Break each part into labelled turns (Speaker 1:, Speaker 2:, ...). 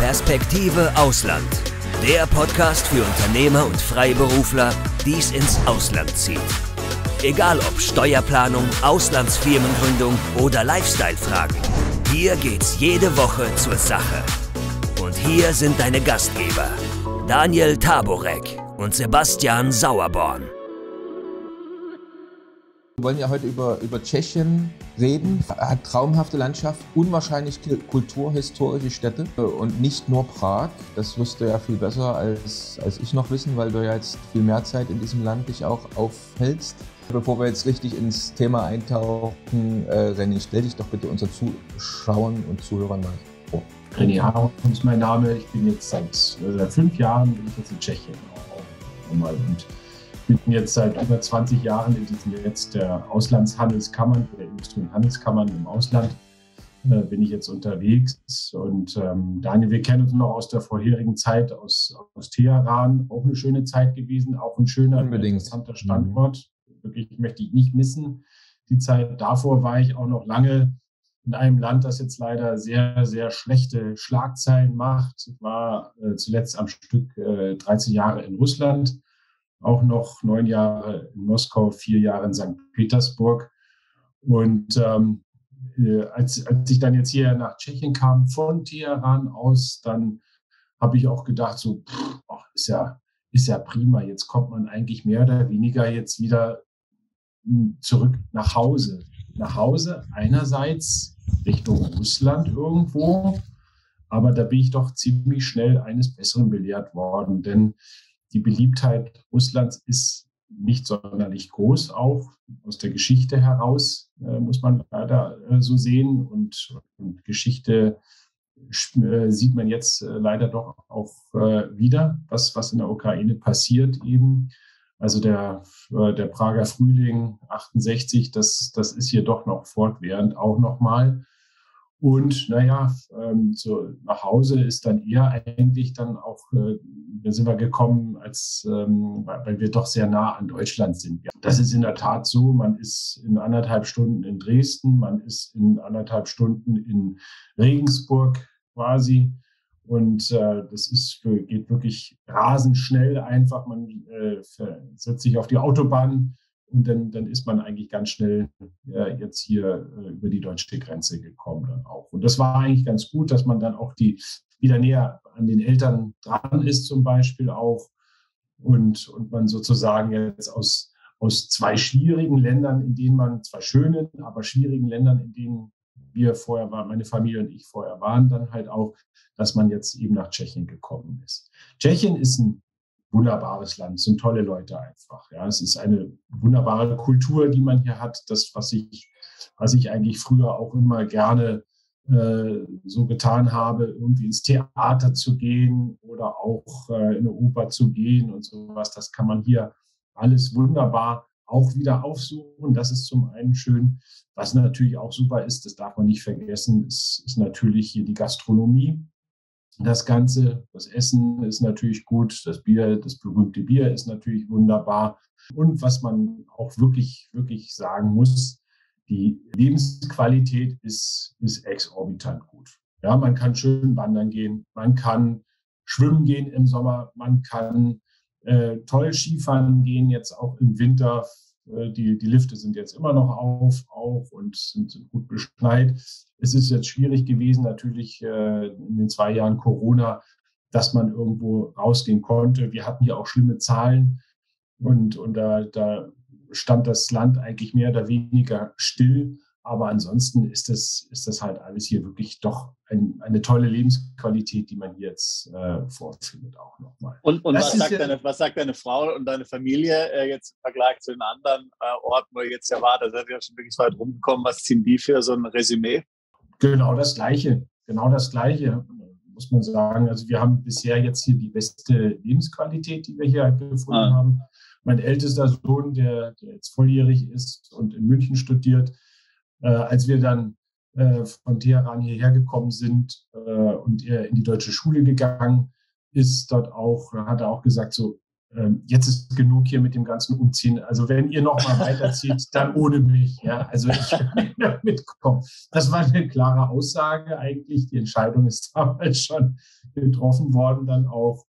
Speaker 1: Perspektive Ausland. Der Podcast für Unternehmer und Freiberufler, die es ins Ausland zieht. Egal ob Steuerplanung, Auslandsfirmengründung oder Lifestyle-Fragen. Hier geht's jede Woche zur Sache. Und hier sind deine Gastgeber, Daniel Taborek und Sebastian Sauerborn.
Speaker 2: Wir wollen ja heute über Tschechien reden. Hat traumhafte Landschaft, unwahrscheinlich kulturhistorische Städte und nicht nur Prag. Das wirst du ja viel besser als ich noch wissen, weil du ja jetzt viel mehr Zeit in diesem Land dich auch aufhältst. Bevor wir jetzt richtig ins Thema eintauchen, René, stell dich doch bitte unseren Zuschauern und Zuhörern mal vor.
Speaker 3: René Haron ist mein Name. Ich bin jetzt seit 5 Jahren in Tschechien und bin jetzt seit über 20 Jahren in diesem Netz der Auslandshandelskammern, der Industrie- und Handelskammern im Ausland, bin ich jetzt unterwegs. Und Daniel, wir kennen uns noch aus der vorherigen Zeit aus Teheran, auch eine schöne Zeit gewesen, auch ein schöner, interessanter Standort. Wirklich möchte ich nicht missen, die Zeit. Davor war ich auch noch lange in einem Land, das jetzt leider sehr, sehr schlechte Schlagzeilen macht. Ich war zuletzt am Stück 13 Jahre in Russland, auch noch 9 Jahre in Moskau, 4 Jahre in St. Petersburg. Und als ich dann jetzt hier nach Tschechien kam, von Teheran aus, dann habe ich auch gedacht, so, ist ja prima, jetzt kommt man eigentlich mehr oder weniger jetzt wieder zurück nach Hause. Nach Hause einerseits Richtung Russland irgendwo, aber da bin ich doch ziemlich schnell eines Besseren belehrt worden, denn die Beliebtheit Russlands ist nicht sonderlich groß, auch aus der Geschichte heraus, muss man leider so sehen. Und Geschichte sieht man jetzt leider doch auch wieder, was in der Ukraine passiert eben. Also der Prager Frühling 68, das ist hier doch noch fortwährend auch nochmal. Und so nach Hause ist dann eher eigentlich dann auch, da sind wir gekommen, weil wir doch sehr nah an Deutschland sind. Ja, das ist in der Tat so, man ist in 1,5 Stunden in Dresden, man ist in 1,5 Stunden in Regensburg quasi. Und geht wirklich rasend schnell einfach. Man setzt sich auf die Autobahn und dann ist man eigentlich ganz schnell jetzt hier über die deutsche Grenze gekommen dann auch. Und das war eigentlich ganz gut, dass man dann auch wieder näher an den Eltern dran ist zum Beispiel auch. Und man sozusagen jetzt aus 2 schwierigen Ländern, zwei schönen, aber schwierigen Ländern, in denen wir vorher waren, meine Familie und ich vorher waren, dann halt auch, dass man jetzt eben nach Tschechien gekommen ist. Tschechien ist ein wunderbares Land, es sind tolle Leute einfach. Ja, es ist eine wunderbare Kultur, die man hier hat. Das, was ich eigentlich früher auch immer gerne so getan habe, irgendwie ins Theater zu gehen oder auch in eine Oper zu gehen und sowas, das kann man hier alles wunderbar auch wieder aufsuchen. Das ist zum einen schön. Was natürlich auch super ist, das darf man nicht vergessen, ist natürlich hier die Gastronomie. Das Ganze, das Essen ist natürlich gut, das Bier, das berühmte Bier ist natürlich wunderbar. Und was man auch wirklich, wirklich sagen muss, die Lebensqualität ist exorbitant gut. Ja, man kann schön wandern gehen, man kann schwimmen gehen im Sommer, man kann toll Skifahren gehen, jetzt auch im Winter. Die Lifte sind jetzt immer noch auf auch und sind gut beschneit. Es ist jetzt schwierig gewesen, natürlich in den 2 Jahren Corona, dass man irgendwo rausgehen konnte. Wir hatten hier auch schlimme Zahlen und da stand das Land eigentlich mehr oder weniger still. Aber ansonsten ist das halt alles hier wirklich doch eine tolle Lebensqualität, die man hier jetzt vorfindet auch nochmal.
Speaker 4: Und was sagt deine Frau und deine Familie jetzt im Vergleich zu den anderen Orten, wo ihr jetzt ja war? Da seid ihr ja schon wirklich weit rumgekommen. Was ziehen die für so ein Resümee?
Speaker 3: Genau das Gleiche, muss man sagen. Also wir haben bisher jetzt hier die beste Lebensqualität, die wir hier gefunden haben. Mein ältester Sohn, der jetzt volljährig ist und in München studiert, als wir dann von Teheran hierher gekommen sind und er in die deutsche Schule gegangen ist, dort auch, hat er auch gesagt, so, jetzt ist genug hier mit dem ganzen Umziehen. Also wenn ihr noch mal weiterzieht, dann ohne mich. Ja? Also ich will nicht mitkommen. Das war eine klare Aussage eigentlich. Die Entscheidung ist damals schon getroffen worden dann auch.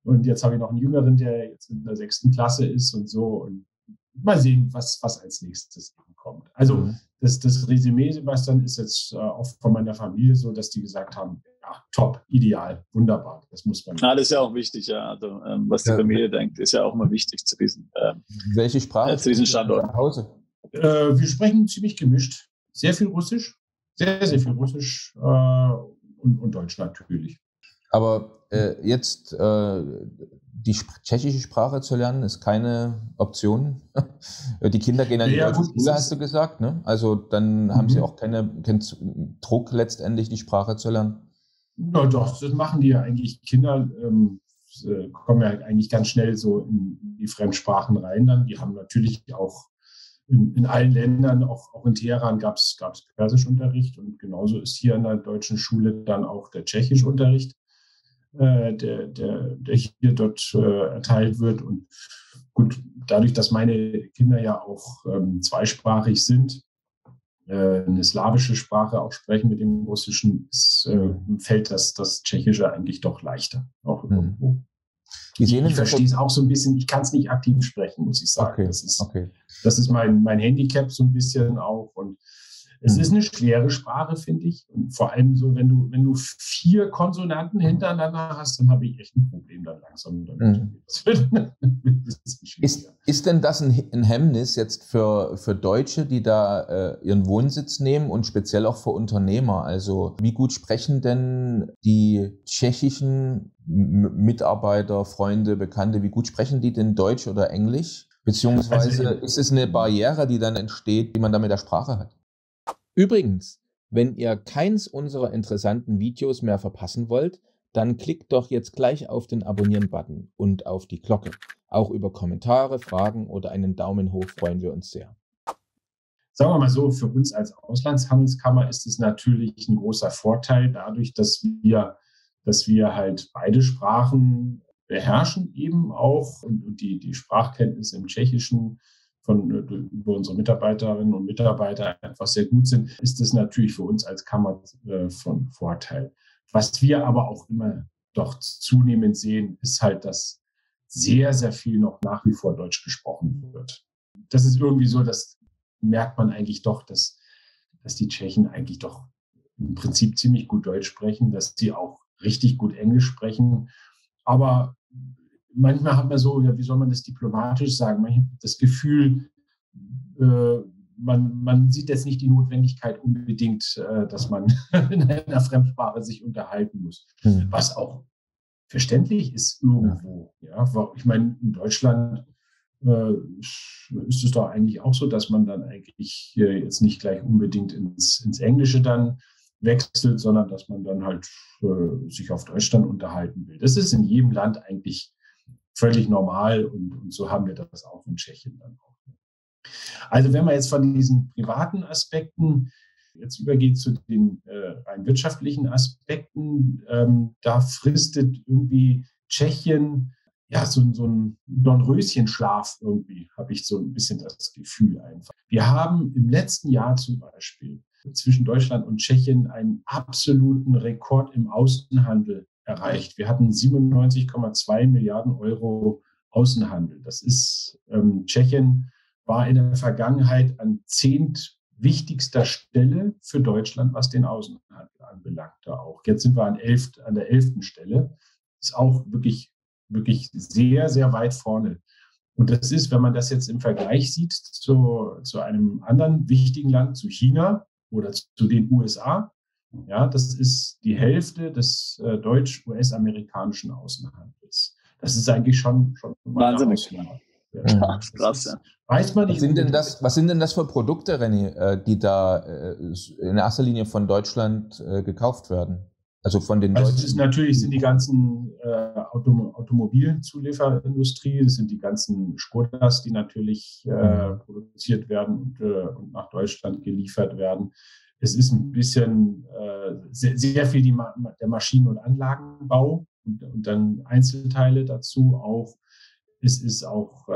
Speaker 3: Und jetzt habe ich noch einen Jüngeren, der jetzt in der 6. Klasse ist und so. Und mal sehen, was als nächstes kommt. Also das Resümee, Sebastian, ist jetzt auch von meiner Familie so, dass die gesagt haben, ja, top, ideal, wunderbar. Das muss man.
Speaker 4: Das ist ja auch wichtig, ja. Also, was die Familie denkt, ist ja auch immer wichtig zu diesen,
Speaker 2: welche Sprache
Speaker 4: zu diesen Standorten.
Speaker 3: Wir sprechen ziemlich gemischt. Sehr viel Russisch, sehr, sehr viel Russisch und Deutsch natürlich.
Speaker 2: Aber jetzt die tschechische Sprache zu lernen, ist keine Option. Die Kinder gehen an die deutsche Schule, hast du gesagt, ne? Also dann haben sie auch keinen Druck letztendlich, die Sprache zu lernen.
Speaker 3: Ja, doch, das machen die ja eigentlich. Kinder kommen ja eigentlich ganz schnell so in die Fremdsprachen rein dann. Die haben natürlich auch in allen Ländern, auch in Teheran gab es Persischunterricht und genauso ist hier an der deutschen Schule dann auch der Tschechischunterricht, der hier dort erteilt wird. Und gut, dadurch, dass meine Kinder ja auch zweisprachig sind, eine slawische Sprache auch sprechen mit dem Russischen, fällt das Tschechische eigentlich doch leichter. Auch irgendwo. Ich verstehe es auch so ein bisschen, ich kann es nicht aktiv sprechen, muss ich sagen.
Speaker 2: Okay,
Speaker 3: das ist mein Handicap so ein bisschen auch. Und es ist eine schwere Sprache, finde ich. Und vor allem so, wenn du 4 Konsonanten hintereinander hast, dann habe ich echt ein Problem dann langsam damit.
Speaker 2: Ist denn das ein Hemmnis jetzt für Deutsche, die da ihren Wohnsitz nehmen und speziell auch für Unternehmer? Also wie gut sprechen denn die tschechischen Mitarbeiter, Freunde, Bekannte, wie gut sprechen die denn Deutsch oder Englisch? Beziehungsweise ist es eine Barriere, die dann entsteht, die man da mit der Sprache hat? Übrigens, wenn ihr keins unserer interessanten Videos mehr verpassen wollt, dann klickt doch jetzt gleich auf den Abonnieren-Button und auf die Glocke. Auch über Kommentare, Fragen oder einen Daumen hoch freuen wir uns sehr.
Speaker 3: Sagen wir mal so, für uns als Auslandshandelskammer ist es natürlich ein großer Vorteil dadurch, dass wir halt beide Sprachen beherrschen eben auch und die Sprachkenntnisse im Tschechischen über unsere Mitarbeiterinnen und Mitarbeiter einfach sehr gut sind, ist es natürlich für uns als Kammer von Vorteil. Was wir aber auch immer doch zunehmend sehen, ist halt, dass sehr, sehr viel noch nach wie vor Deutsch gesprochen wird. Das ist irgendwie so, das merkt man eigentlich doch, dass die Tschechen eigentlich doch im Prinzip ziemlich gut Deutsch sprechen, dass sie auch richtig gut Englisch sprechen. Aber manchmal hat man so, ja, wie soll man das diplomatisch sagen? Man hat das Gefühl, man sieht jetzt nicht die Notwendigkeit unbedingt, dass man in einer Fremdsprache sich unterhalten muss. Was auch verständlich ist irgendwo. Ja, ich meine, in Deutschland ist es doch eigentlich auch so, dass man dann eigentlich jetzt nicht gleich unbedingt ins Englische dann wechselt, sondern dass man dann halt sich auf Deutsch dann unterhalten will. Das ist in jedem Land eigentlich völlig normal und so haben wir das auch in Tschechien dann auch. Also wenn man jetzt von diesen privaten Aspekten jetzt übergeht zu den rein wirtschaftlichen Aspekten, da fristet irgendwie Tschechien ja so ein Dornröschenschlaf irgendwie, habe ich so ein bisschen das Gefühl einfach. Wir haben im letzten Jahr zum Beispiel zwischen Deutschland und Tschechien einen absoluten Rekord im Außenhandel erreicht. Wir hatten 97,2 Milliarden Euro Außenhandel. Das ist, Tschechien war in der Vergangenheit an 10. wichtigster Stelle für Deutschland, was den Außenhandel anbelangte auch. Jetzt sind wir an der 11. Stelle. Ist auch wirklich sehr, sehr weit vorne. Und das ist, wenn man das jetzt im Vergleich sieht zu einem anderen wichtigen Land, zu China oder zu den USA, ja, das ist die Hälfte des deutsch-US-amerikanischen Außenhandels. Das ist eigentlich schon
Speaker 4: wahnsinnig. Ja, krass, ja.
Speaker 3: Weiß man nicht.
Speaker 2: Was sind denn das für Produkte, René, die da in erster Linie von Deutschland gekauft werden? Also von den
Speaker 3: Deutschen? Sind die ganzen Automobilzulieferindustrie, das sind die ganzen Skodas, die natürlich produziert werden und nach Deutschland geliefert werden. Es ist ein bisschen sehr, sehr viel der Maschinen- und Anlagenbau und dann Einzelteile dazu auch. Es ist auch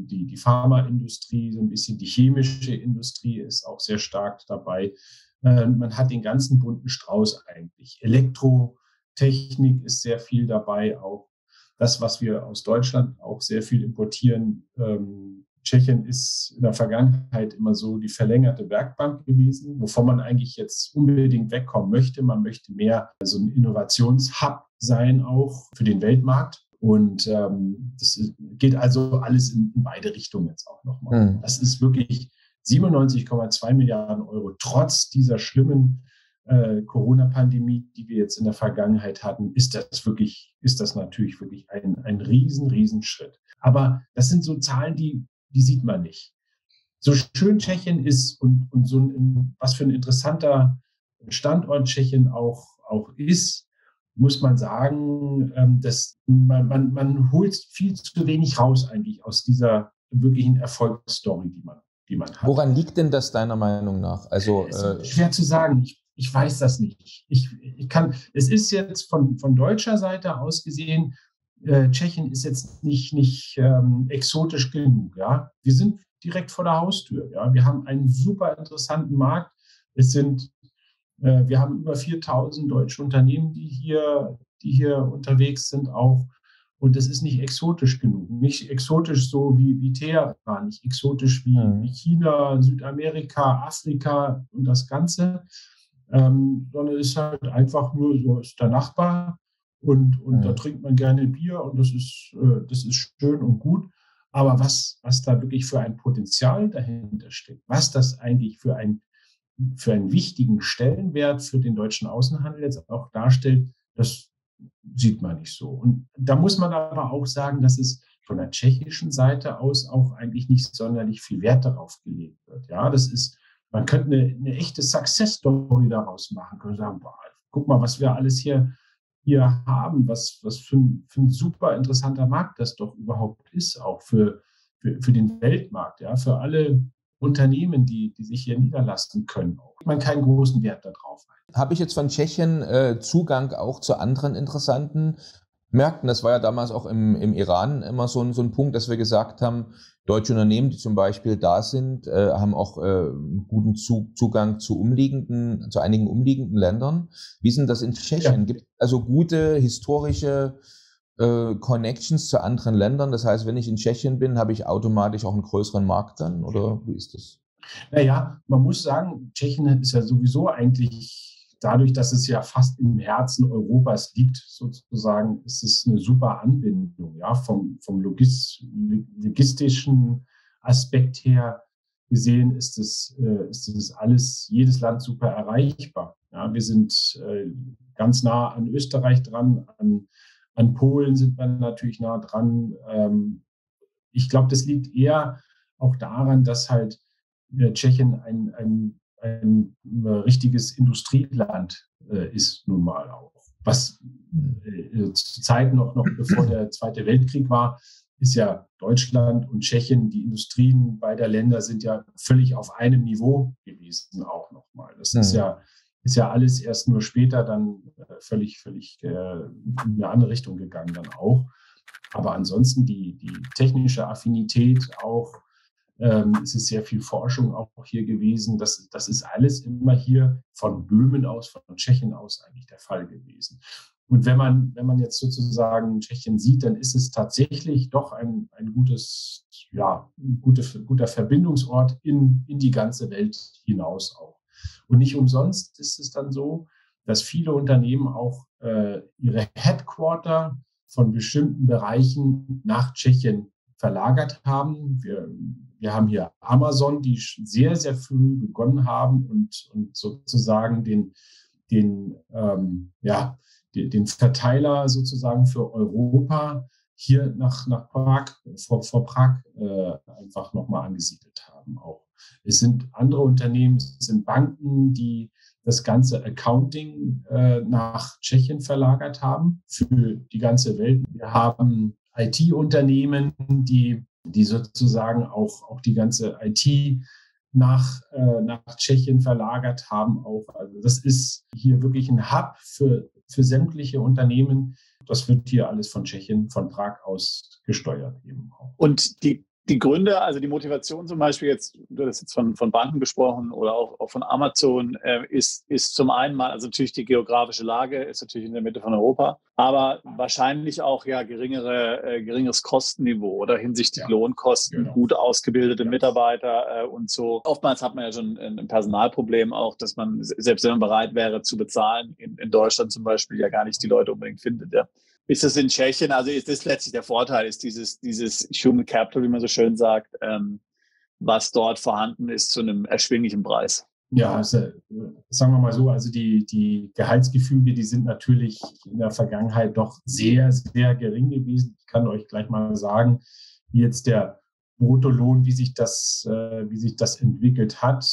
Speaker 3: die Pharmaindustrie, so ein bisschen die chemische Industrie ist auch sehr stark dabei. Man hat den ganzen bunten Strauß eigentlich. Elektrotechnik ist sehr viel dabei, auch das, was wir aus Deutschland auch sehr viel importieren. Tschechien ist in der Vergangenheit immer so die verlängerte Werkbank gewesen, wovon man eigentlich jetzt unbedingt wegkommen möchte. Man möchte mehr so ein Innovationshub sein, auch für den Weltmarkt. Und das geht also alles in beide Richtungen jetzt auch nochmal. Das ist wirklich 97,2 Milliarden Euro, trotz dieser schlimmen Corona-Pandemie, die wir jetzt in der Vergangenheit hatten, ist das natürlich wirklich ein riesen Schritt. Aber das sind so Zahlen, die sieht man nicht. So schön Tschechien ist und so was für ein interessanter Standort Tschechien auch ist, muss man sagen, dass man holt viel zu wenig raus eigentlich aus dieser wirklichen Erfolgsstory, die man hat.
Speaker 2: Woran liegt denn das deiner Meinung nach? Also
Speaker 3: ist schwer zu sagen. Ich weiß das nicht. Es ist jetzt von deutscher Seite aus gesehen, Tschechien ist jetzt nicht exotisch genug. Ja? Wir sind direkt vor der Haustür. Ja? Wir haben einen super interessanten Markt. Wir haben über 4.000 deutsche Unternehmen, die hier unterwegs sind auch. Und das ist nicht exotisch genug. Nicht exotisch so wie Teheran, nicht exotisch wie China, Südamerika, Afrika und das Ganze, sondern es ist halt einfach nur so, ist der Nachbar und da trinkt man gerne Bier und das ist schön und gut. Aber was da wirklich für ein Potenzial dahinter steckt, was das eigentlich für einen wichtigen Stellenwert für den deutschen Außenhandel jetzt auch darstellt, das sieht man nicht so. Und da muss man aber auch sagen, dass es von der tschechischen Seite aus auch eigentlich nicht sonderlich viel Wert darauf gelegt wird. Ja, man könnte eine echte Success-Story daraus machen, könnte sagen, boah, guck mal, was wir alles hier haben, was für ein super interessanter Markt das doch überhaupt ist, auch für den Weltmarkt, ja, für alle Unternehmen, die sich hier niederlassen können. Man keinen großen Wert darauf hat.
Speaker 2: Habe ich jetzt von Tschechien Zugang auch zu anderen interessanten Märkten? Das war ja damals auch im Iran immer so ein Punkt, dass wir gesagt haben, deutsche Unternehmen, die zum Beispiel da sind, haben auch guten Zugang zu einigen umliegenden Ländern. Wie ist denn das in Tschechien? Ja. Gibt es also gute historische Connections zu anderen Ländern? Das heißt, wenn ich in Tschechien bin, habe ich automatisch auch einen größeren Markt dann? Oder wie ist das?
Speaker 3: Naja, man muss sagen, Tschechien ist ja sowieso eigentlich, dadurch, dass es ja fast im Herzen Europas liegt, sozusagen, ist es eine super Anbindung. Ja? Vom logistischen Aspekt her gesehen ist es alles, jedes Land super erreichbar. Ja? Wir sind ganz nah an Österreich dran, an Polen sind wir natürlich nah dran. Ich glaube, das liegt eher auch daran, dass halt Tschechien ein richtiges Industrieland ist nun mal auch. Was zur Zeit noch bevor der Zweite Weltkrieg war, ist ja Deutschland und Tschechien, die Industrien beider Länder sind ja völlig auf einem Niveau gewesen auch nochmal. Das ist ja alles erst nur später dann völlig in eine andere Richtung gegangen dann auch. Aber ansonsten die technische Affinität auch, es ist sehr viel Forschung auch hier gewesen. Das ist alles immer hier von Böhmen aus, von Tschechien aus eigentlich der Fall gewesen. Und wenn man jetzt sozusagen Tschechien sieht, dann ist es tatsächlich doch ein guter Verbindungsort in die ganze Welt hinaus auch. Und nicht umsonst ist es dann so, dass viele Unternehmen auch ihre Headquarter von bestimmten Bereichen nach Tschechien verlagert haben. Wir haben hier Amazon, die sehr, sehr früh begonnen haben und sozusagen den Verteiler sozusagen für Europa hier nach Prag, vor Prag einfach nochmal angesiedelt haben auch. Es sind andere Unternehmen, es sind Banken, die das ganze Accounting nach Tschechien verlagert haben für die ganze Welt. Wir haben IT-Unternehmen, die sozusagen auch die ganze IT nach Tschechien verlagert haben auch. Also das ist hier wirklich ein Hub für für sämtliche Unternehmen. Das wird hier alles von Tschechien, von Prag aus gesteuert eben auch.
Speaker 4: Und die Gründe, also die Motivation zum Beispiel jetzt, du hast jetzt von Banken gesprochen oder auch von Amazon, ist zum einen mal, also natürlich die geografische Lage ist natürlich in der Mitte von Europa, aber wahrscheinlich auch ja geringeres Kostenniveau oder hinsichtlich Lohnkosten, genau. Gut ausgebildete Mitarbeiter und so. Oftmals hat man ja schon ein Personalproblem auch, dass man, selbst wenn man bereit wäre zu bezahlen, in Deutschland zum Beispiel ja gar nicht die Leute unbedingt findet, ja. Ist das in Tschechien, also ist das letztlich der Vorteil, ist dieses Human Capital, wie man so schön sagt, was dort vorhanden ist zu einem erschwinglichen Preis?
Speaker 3: Ja, also, sagen wir mal so, also die Gehaltsgefüge, die sind natürlich in der Vergangenheit doch sehr, sehr gering gewesen. Ich kann euch gleich mal sagen, wie jetzt der Bruttolohn, wie sich das entwickelt hat.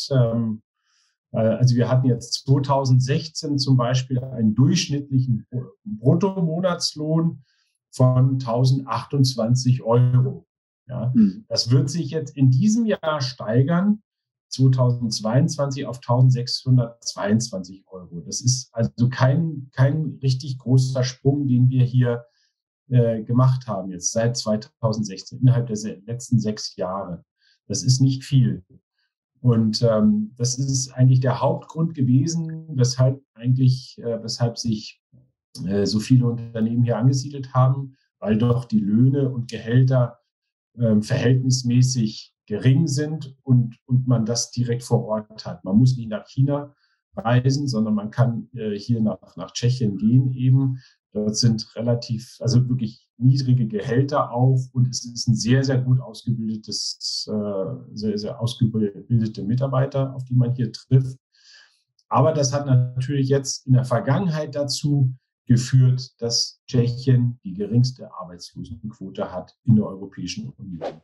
Speaker 3: Also wir hatten jetzt 2016 zum Beispiel einen durchschnittlichen Bruttomonatslohn von 1.028 €. Ja, das wird sich jetzt in diesem Jahr steigern, 2022 auf 1.622 €. Das ist also kein richtig großer Sprung, den wir hier gemacht haben jetzt seit 2016, innerhalb der letzten 6 Jahre. Das ist nicht viel. Und das ist eigentlich der Hauptgrund gewesen, weshalb sich so viele Unternehmen hier angesiedelt haben, weil doch die Löhne und Gehälter verhältnismäßig gering sind und man das direkt vor Ort hat. Man muss nicht nach China reisen, sondern man kann hier nach Tschechien gehen eben. Dort sind also wirklich niedrige Gehälter auch und es ist ein sehr, sehr gut sehr, sehr ausgebildete Mitarbeiter, auf die man hier trifft. Aber das hat natürlich jetzt in der Vergangenheit dazu geführt, dass Tschechien die geringste Arbeitslosenquote hat in der Europäischen Union.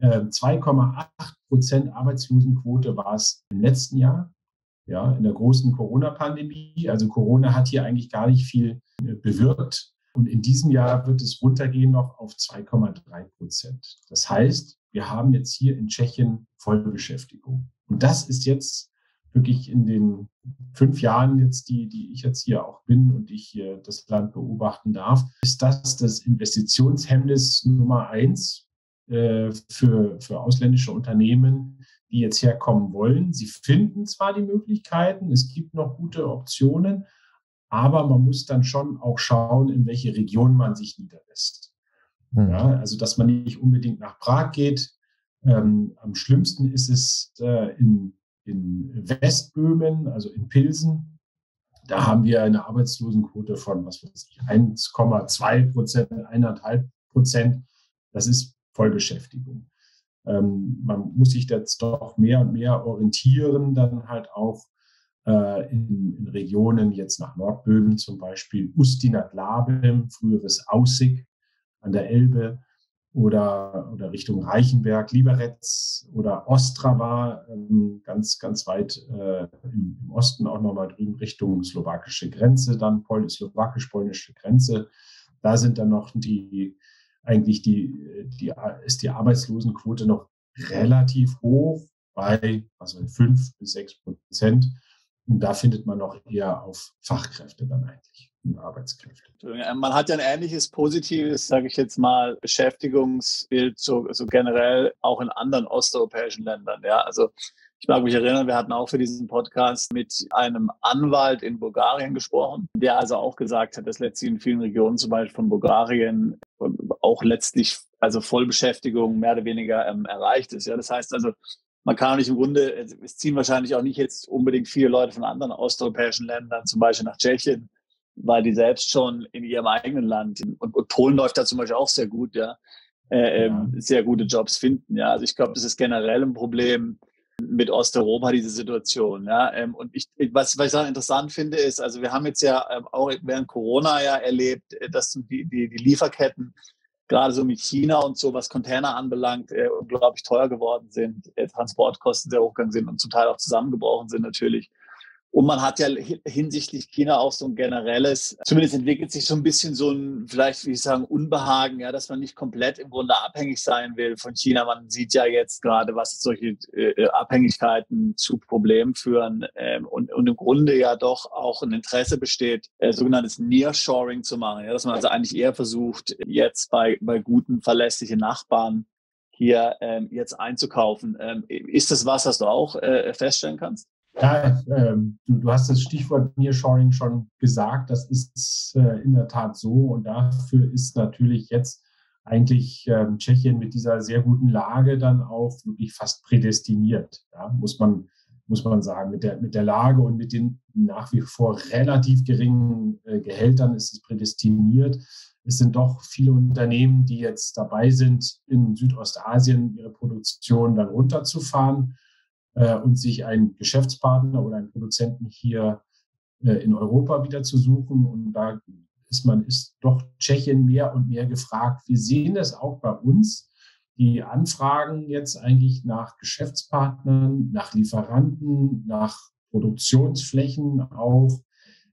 Speaker 3: 2,8% Arbeitslosenquote war es im letzten Jahr, ja, in der großen Corona-Pandemie. Also Corona hat hier eigentlich gar nicht viel bewirkt. Und in diesem Jahr wird es runtergehen noch auf 2,3%. Das heißt, wir haben jetzt hier in Tschechien Vollbeschäftigung. Und das ist jetzt wirklich in den 5 Jahren jetzt, die ich jetzt hier auch bin und ich hier das Land beobachten darf, ist das Investitionshemmnis Nummer 1 für ausländische Unternehmen, die jetzt herkommen wollen. Sie finden zwar die Möglichkeiten, es gibt noch gute Optionen, aber man muss dann schon auch schauen, in welche Region man sich niederlässt. Ja, also, dass man nicht unbedingt nach Prag geht. Am schlimmsten ist es in Westböhmen, also in Pilsen. Da haben wir eine Arbeitslosenquote von 1,2%, 1,5%. Das ist Vollbeschäftigung. Man muss sich jetzt doch mehr und mehr orientieren, dann halt auch in Regionen, jetzt nach Nordböhmen zum Beispiel, Ústí nad Labem, früheres Aussig an der Elbe oder Richtung Reichenberg, Liberec oder Ostrava, ganz, ganz weit im Osten auch nochmal drüben Richtung slowakische Grenze, dann slowakisch-polnische Grenze. Da sind dann noch ist die Arbeitslosenquote noch relativ hoch bei 5-6%. Und da findet man noch eher auf Fachkräfte dann eigentlich und Arbeitskräfte.
Speaker 4: Man hat ja ein ähnliches positives, sage ich jetzt mal, Beschäftigungsbild so generell auch in anderen osteuropäischen Ländern. Ja, also ich mag mich erinnern, wir hatten auch für diesen Podcast mit einem Anwalt in Bulgarien gesprochen, der also auch gesagt hat, dass letztlich in vielen Regionen zum Beispiel von Bulgarien auch letztlich also Vollbeschäftigung mehr oder weniger erreicht ist. Ja, das heißt also, man kann nicht im Grunde, es ziehen wahrscheinlich auch nicht jetzt unbedingt viele Leute von anderen osteuropäischen Ländern, zum Beispiel nach Tschechien, weil die selbst schon in ihrem eigenen Land, und Polen läuft da zum Beispiel auch sehr gut, ja, sehr gute Jobs finden. Ja, also ich glaube, das ist generell ein Problem mit Osteuropa, diese Situation. Ja, und was ich auch interessant finde, ist, also wir haben jetzt ja auch während Corona ja erlebt, dass die Lieferketten gerade so mit China und so, was Container anbelangt, unglaublich teuer geworden sind, Transportkosten sehr hochgegangen sind und zum Teil auch zusammengebrochen sind natürlich. Und man hat ja hinsichtlich China auch so ein generelles, zumindest entwickelt sich so ein bisschen so ein, vielleicht will ich sagen, Unbehagen, ja, dass man nicht komplett im Grunde abhängig sein will von China. Man sieht ja jetzt gerade, was solche Abhängigkeiten zu Problemen führen und im Grunde ja doch auch ein Interesse besteht, sogenanntes Nearshoring zu machen. Ja, dass man also eigentlich eher versucht, jetzt bei guten, verlässlichen Nachbarn hier jetzt einzukaufen. Ist das was du auch feststellen kannst?
Speaker 3: Ja, du hast das Stichwort Nearshoring schon gesagt. Das ist in der Tat so. Und dafür ist natürlich jetzt eigentlich Tschechien mit dieser sehr guten Lage dann auch wirklich fast prädestiniert. Ja, muss man sagen. Mit der Lage und mit den nach wie vor relativ geringen Gehältern ist es prädestiniert. Es sind doch viele Unternehmen, die jetzt dabei sind, in Südostasien ihre Produktion dann runterzufahren und sich einen Geschäftspartner oder einen Produzenten hier in Europa wieder zu suchen. Und da ist doch Tschechien mehr und mehr gefragt. Wir sehen das auch bei uns. Die Anfragen jetzt eigentlich nach Geschäftspartnern, nach Lieferanten, nach Produktionsflächen auch,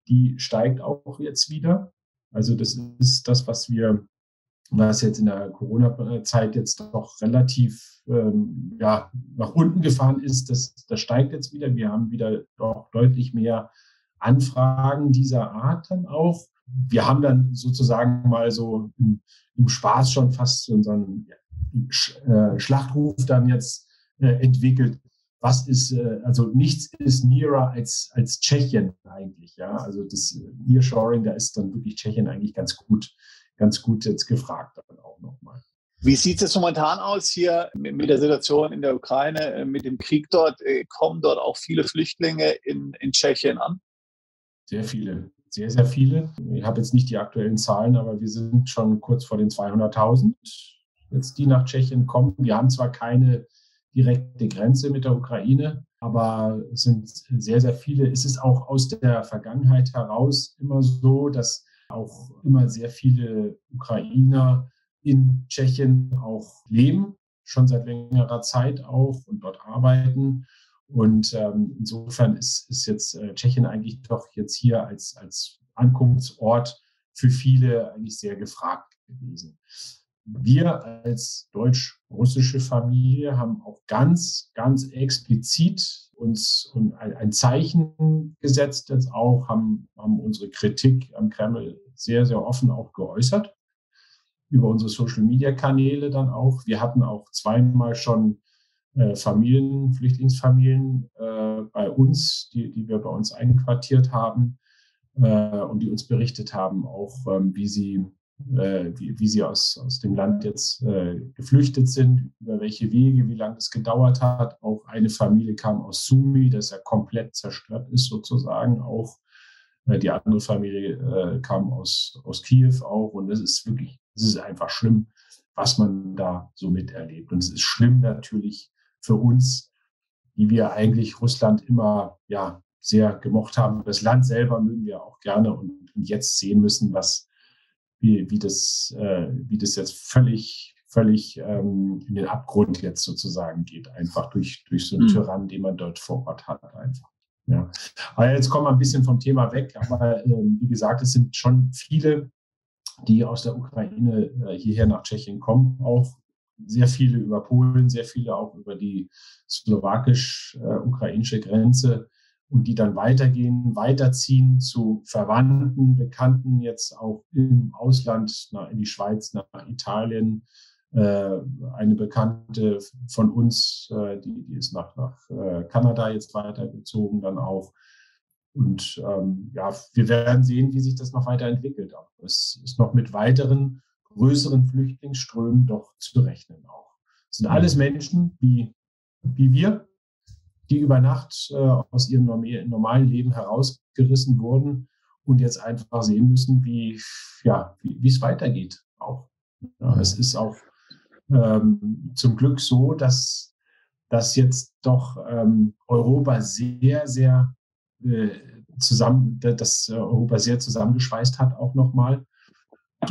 Speaker 3: die steigt auch jetzt wieder. Also das ist das, was jetzt in der Corona-Zeit jetzt doch relativ nach unten gefahren ist, das steigt jetzt wieder. Wir haben wieder doch deutlich mehr Anfragen dieser Art dann auch. Wir haben dann sozusagen mal so im Spaß schon fast unseren Schlachtruf dann jetzt entwickelt. Was ist, also nichts ist nearer als Tschechien eigentlich. Ja? Also das Nearshoring, da ist dann wirklich Tschechien eigentlich ganz gut jetzt gefragt dann auch nochmal.
Speaker 4: Wie sieht es momentan aus hier mit der Situation in der Ukraine, mit dem Krieg dort? Kommen dort auch viele Flüchtlinge in Tschechien an?
Speaker 3: Sehr viele, sehr, sehr viele. Ich habe jetzt nicht die aktuellen Zahlen, aber wir sind schon kurz vor den 200.000 jetzt, die nach Tschechien kommen. Wir haben zwar keine direkte Grenze mit der Ukraine, aber es sind sehr, sehr viele. Es ist auch aus der Vergangenheit heraus immer so, dass auch immer sehr viele Ukrainer in Tschechien auch leben, schon seit längerer Zeit auch und dort arbeiten. Und insofern ist jetzt Tschechien eigentlich doch jetzt hier als Ankunftsort für viele eigentlich sehr gefragt gewesen. Wir als deutsch-russische Familie haben auch ganz, ganz explizit uns ein Zeichen gesetzt jetzt auch, haben unsere Kritik am Kreml sehr, sehr offen auch geäußert, über unsere Social-Media-Kanäle dann auch. Wir hatten auch zweimal schon Flüchtlingsfamilien bei uns, die wir bei uns einquartiert haben und die uns berichtet haben, auch wie sie aus dem Land jetzt geflüchtet sind, über welche Wege, wie lange es gedauert hat. Auch eine Familie kam aus Sumy, das ja komplett zerstört ist sozusagen. Auch die andere Familie kam aus Kiew auch. Und es ist einfach schlimm, was man da so miterlebt. Und es ist schlimm natürlich für uns, die wir eigentlich Russland immer sehr gemocht haben. Das Land selber mögen wir auch gerne und jetzt sehen müssen, wie das jetzt völlig in den Abgrund jetzt sozusagen geht, einfach durch so einen Tyrann, den man dort vor Ort hat einfach. Ja. Aber jetzt kommen wir ein bisschen vom Thema weg, aber wie gesagt, es sind schon viele, die aus der Ukraine hierher nach Tschechien kommen, auch sehr viele über Polen, sehr viele auch über die slowakisch-ukrainische Grenze. Und die dann weiterziehen zu Verwandten, Bekannten, jetzt auch im Ausland, in die Schweiz, nach Italien. Eine Bekannte von uns, die ist nach Kanada jetzt weitergezogen dann auch. Und wir werden sehen, wie sich das noch weiterentwickelt. Aber es ist noch mit weiteren größeren Flüchtlingsströmen doch zu rechnen auch. Es sind alles Menschen wie wir, die über Nacht aus ihrem normalen Leben herausgerissen wurden und jetzt einfach sehen müssen, wie es weitergeht auch. Ja, es ist auch zum Glück so, dass jetzt doch Europa sehr, sehr zusammengeschweißt hat auch nochmal.